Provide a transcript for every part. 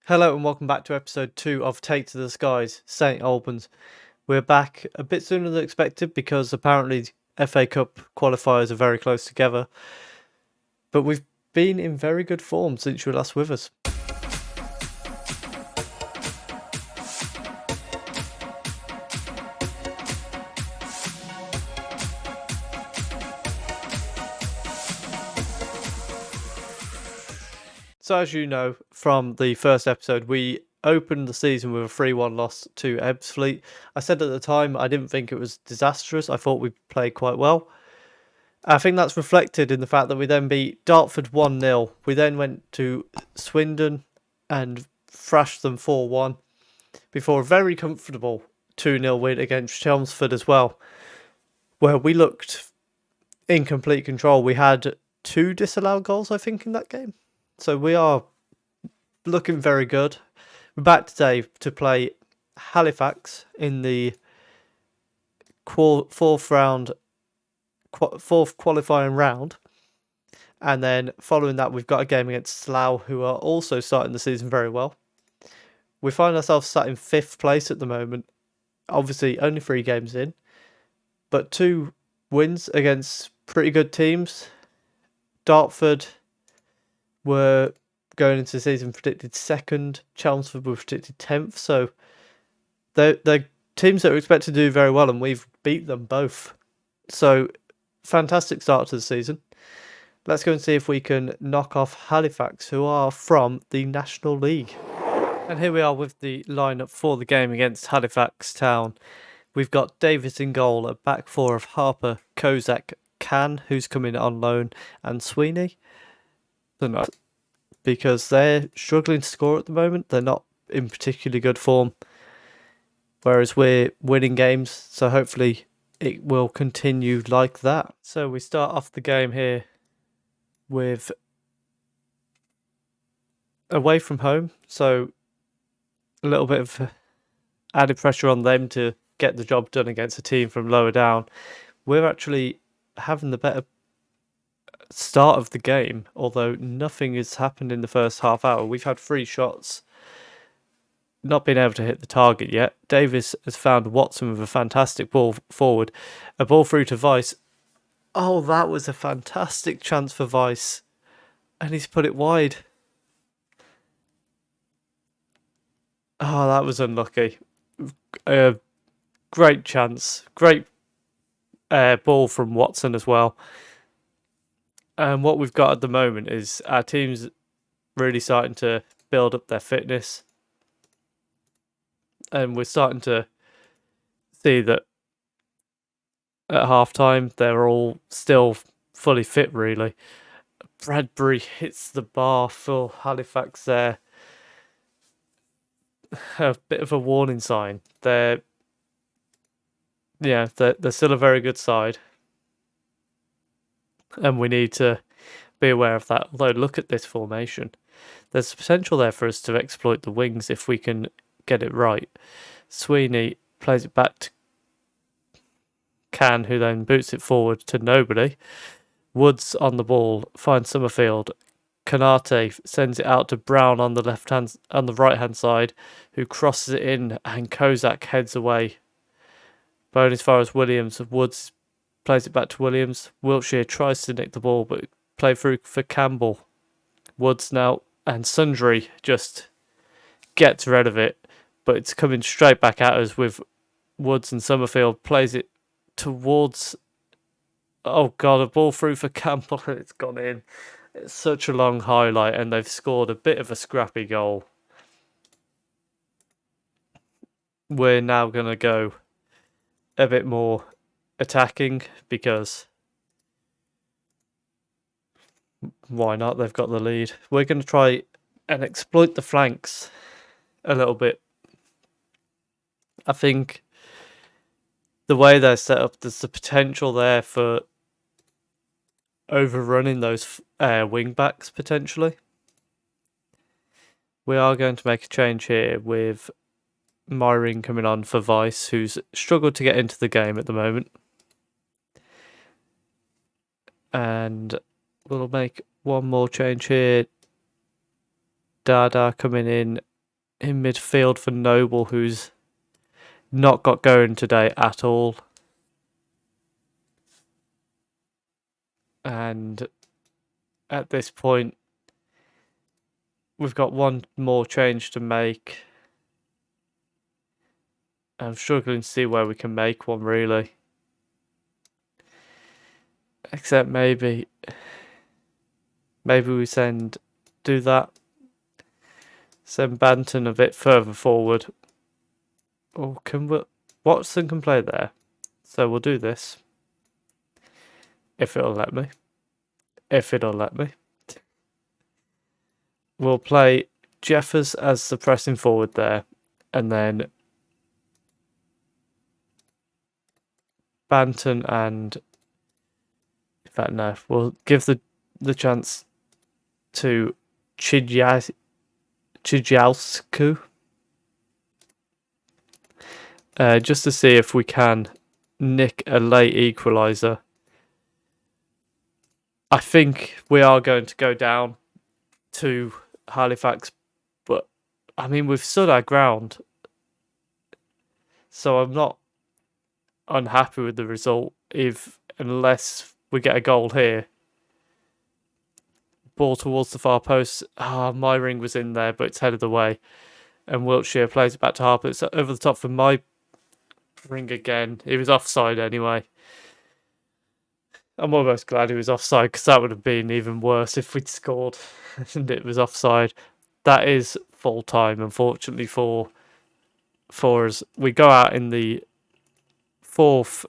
Hello and welcome back to episode 2 of Take to the Skies, St Albans. We're back a bit sooner than expected because apparently FA Cup qualifiers are very close together. But we've been in very good form since you were last with us. So as you know from the first episode, we opened the season with a 3-1 loss to Ebbsfleet. I said at the time I didn't think it was disastrous. I thought we played quite well. I think that's reflected in the fact that we then beat Dartford 1-0. We then went to Swindon and thrashed them 4-1 before a very comfortable 2-0 win against Chelmsford as well, where we looked in complete control. We had 2 disallowed goals, I think, in that game. So we are looking very good. We're back today to play Halifax in the fourth qualifying round. And then following that, we've got a game against Slough, who are also starting the season very well. We find ourselves sat in 5th place at the moment. Obviously, only 3 games in. But 2 wins against pretty good teams. Dartford were going into the season predicted 2nd. Chelmsford were predicted 10th. So they're teams that are expected to do very well, and we've beat them both. So fantastic start to the season. Let's go and see if we can knock off Halifax, who are from the National League. And here we are with the lineup for the game against Halifax Town. We've got Davis in goal, a back 4 of Harper, Kozak, Can, who's coming on loan, and Sweeney. Because they're struggling to score at the moment. They're not in particularly good form. Whereas we're winning games, so hopefully it will continue like that. So we start off the game here with away from home. So a little bit of added pressure on them to get the job done against a team from lower down. We're actually having the better start of the game, although nothing has happened in the first half hour. We've had 3 shots, not been able to hit the target yet. Davis has found Watson with a fantastic ball forward, a ball through to Vice. Oh, that was a fantastic chance for Vice, and he's put it wide. Oh, that was unlucky. Great chance, great ball from Watson as well. And what we've got at the moment is our team's really starting to build up their fitness. And we're starting to see that at half-time they're all still fully fit, really. Bradbury hits the bar for Halifax there. A bit of a warning sign. They're still a very good side. And we need to be aware of that. Although, look at this formation. There's potential there for us to exploit the wings if we can get it right. Sweeney plays it back to Can, who then boots it forward to nobody. Woods on the ball finds Summerfield. Canate sends it out to Brown on the right hand side, who crosses it in, and Kozak heads away. Bowling as far as Williams. Woods plays it back to Williams. Wiltshire tries to nick the ball, but play through for Campbell. Woods now, and Sundry just gets rid of it, but it's coming straight back at us with Woods, and Summerfield plays it towards... Oh God, a ball through for Campbell, and it's gone in. It's such a long highlight, and they've scored a bit of a scrappy goal. We're now going to go a bit more attacking, because why not? They've got the lead. We're going to try and exploit the flanks a little bit. I think the way they're set up, there's the potential there for overrunning those wing backs potentially. We are going to make a change here with Myring coming on for Vice, who's struggled to get into the game at the moment. And we'll make one more change here. Dada coming in in midfield for Noble, who's not got going today at all. And at this point, we've got one more change to make. I'm struggling to see where we can make one, really. Except maybe we do that. Send Banton a bit further forward. Or Watson can play there. So we'll do this. If it'll let me. We'll play Jeffers as the pressing forward there. And then Banton and... In fact, no. We'll give the chance to Chidzialsku. Just to see if we can nick a late equaliser. I think we are going to go down to Halifax, but I mean, we've stood our ground, so I'm not unhappy with the result unless we get a goal here. Ball towards the far post. My ring was in there, but it's headed away. And Wiltshire plays it back to Harper. It's over the top for my ring again. He was offside anyway. I'm almost glad he was offside, because that would have been even worse if we'd scored and it was offside. That is full time, unfortunately, for us. We go out in the 4th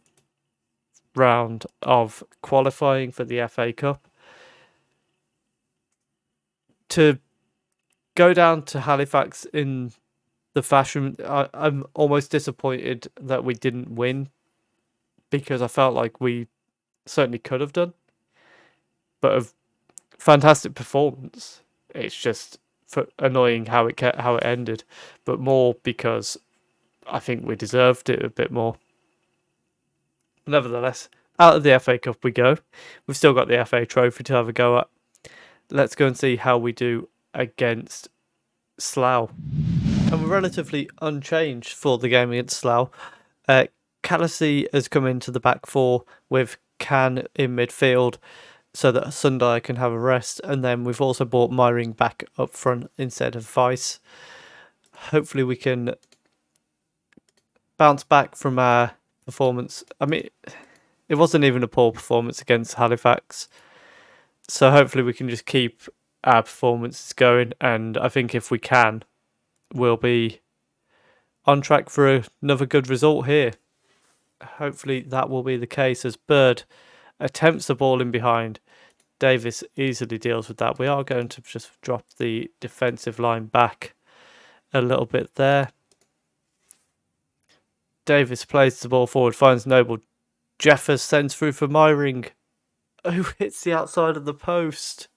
round of qualifying for the FA Cup. To go down to Halifax in the fashion, I'm almost disappointed that we didn't win, because I felt like we certainly could have done. But a fantastic performance. It's just annoying how it ended, but more because I think we deserved it a bit more. Nevertheless, out of the FA Cup we go. We've still got the FA Trophy to have a go at. Let's go and see how we do against Slough. And we're relatively unchanged for the game against Slough. Callasy has come into the back four with Can in midfield so that Sundai can have a rest. And then we've also brought Myring back up front instead of Vice. Hopefully we can bounce back from our performance. I mean, it wasn't even a poor performance against Halifax. So hopefully we can just keep our performances going. And I think if we can, we'll be on track for another good result here. Hopefully that will be the case as Bird attempts the ball in behind. Davis easily deals with that. We are going to just drop the defensive line back a little bit there. Davis plays the ball forward, finds Noble. Jeffers sends through for Myring, who hits the outside of the post.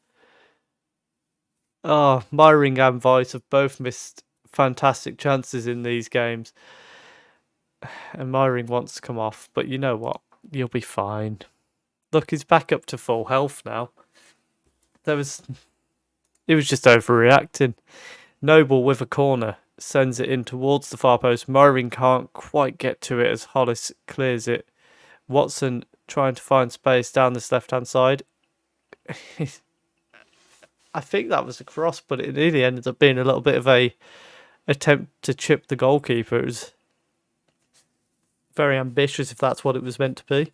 Myring and Vice have both missed fantastic chances in these games. And Myring wants to come off, but you know what? You'll be fine. Look, he's back up to full health now. He was just overreacting. Noble with a corner sends it in towards the far post. Myring can't quite get to it as Hollis clears it. Watson trying to find space down this left-hand side. I think that was a cross, but it nearly ended up being a little bit of a attempt to chip the goalkeeper. It was very ambitious if that's what it was meant to be.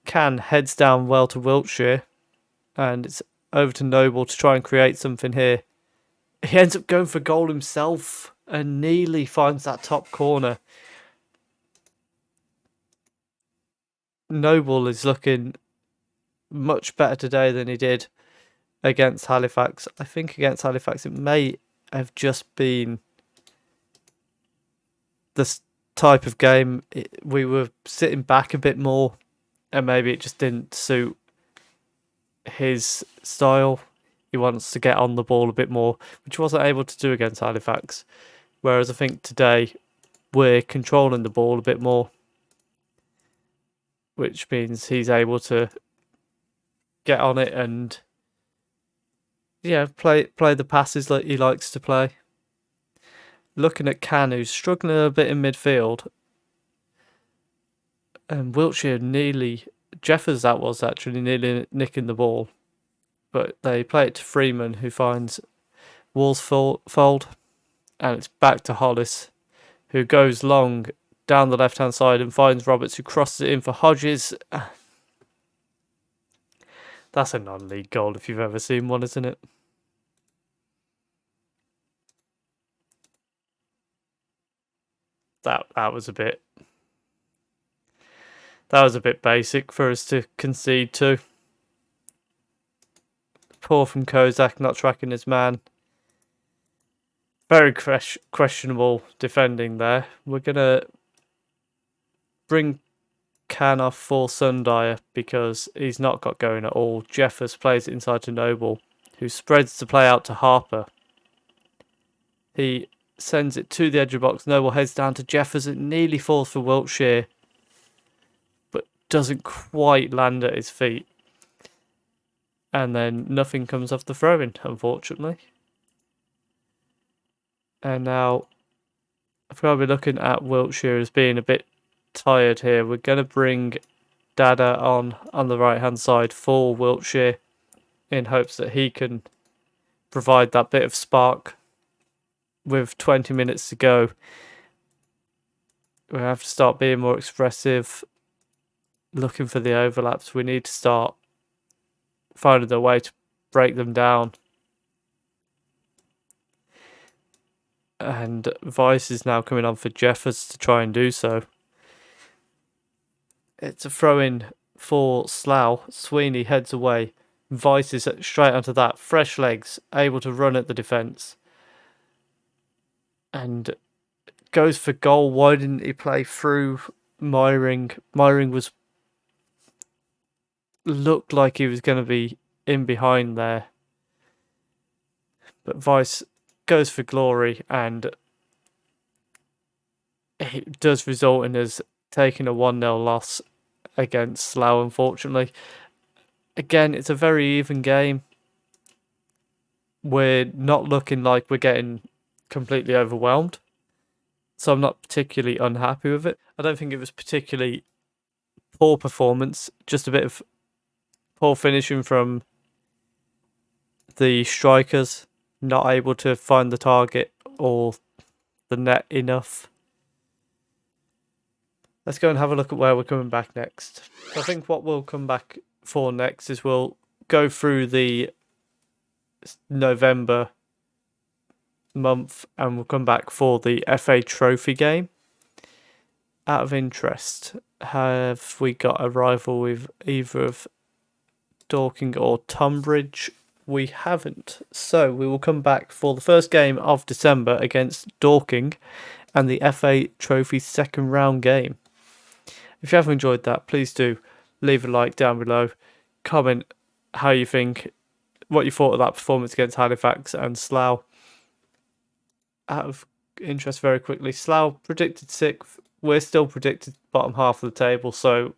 Can heads down well to Wiltshire, and it's over to Noble to try and create something here. He ends up going for goal himself, and Neely finds that top corner. Noble is looking much better today than he did against Halifax. I think against Halifax it may have just been this type of game. We were sitting back a bit more, and maybe it just didn't suit his style. He wants to get on the ball a bit more, which he wasn't able to do against Halifax. Whereas I think today we're controlling the ball a bit more, which means he's able to get on it and play the passes like he likes to play. looking at Can, who's struggling a bit in midfield. And Wiltshire Jeffers that was actually nearly nicking the ball. But they play it to Freeman, who finds Woolsfold. And it's back to Hollis, who goes long down the left-hand side and finds Roberts, who crosses it in for Hodges. That's a non-league goal if you've ever seen one, isn't it? That was a bit basic for us to concede to. Poor from Kozak, not tracking his man. Very questionable defending there. We're going to bring Can off for Sundyer because he's not got going at all. Jeffers plays it inside to Noble, who spreads the play out to Harper. He sends it to the edge of the box. Noble heads down to Jeffers. It nearly falls for Wiltshire, but doesn't quite land at his feet. And then nothing comes off the throw-in, unfortunately. And now, I've got to be looking at Wiltshire as being a bit tired here. We're going to bring Dada on the right-hand side for Wiltshire in hopes that he can provide that bit of spark. With 20 minutes to go, we have to start being more expressive, looking for the overlaps. We need to start finding a way to break them down. And Vice is now coming on for Jeffers to try and do so. It's a throw-in for Slough. Sweeney heads away. Vice is straight onto that. Fresh legs, able to run at the defence. And goes for goal. Why didn't he play through Myring? Myring looked like he was going to be in behind there. But Vice goes for glory, and it does result in us taking a 1-0 loss against Slough, unfortunately. Again, it's a very even game. We're not looking like we're getting completely overwhelmed, so I'm not particularly unhappy with it. I don't think it was particularly poor performance, just a bit of poor finishing from the strikers, not able to find the target or the net enough. Let's go and have a look at where we're coming back next. I think what we'll come back for next is we'll go through the November month and we'll come back for the FA Trophy game. Out of interest, have we got a rival with either of Dorking or Tunbridge? We haven't, so we will come back for the first game of December against Dorking and the FA Trophy second round game. If you have enjoyed that, please do leave a like down below, comment how you think, what you thought of that performance against Halifax and Slough. Out of interest, very quickly, Slough predicted 6th. We're still predicted bottom half of the table, so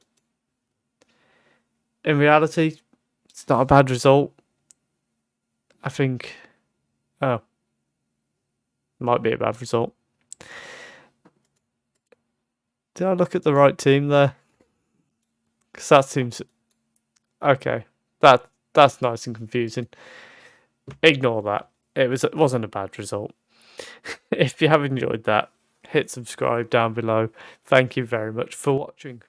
in reality, it's not a bad result. I think, might be a bad result. Did I look at the right team there? Because that seems okay. That's nice and confusing. Ignore that. It wasn't a bad result. If you have enjoyed that, hit subscribe down below. Thank you very much for watching.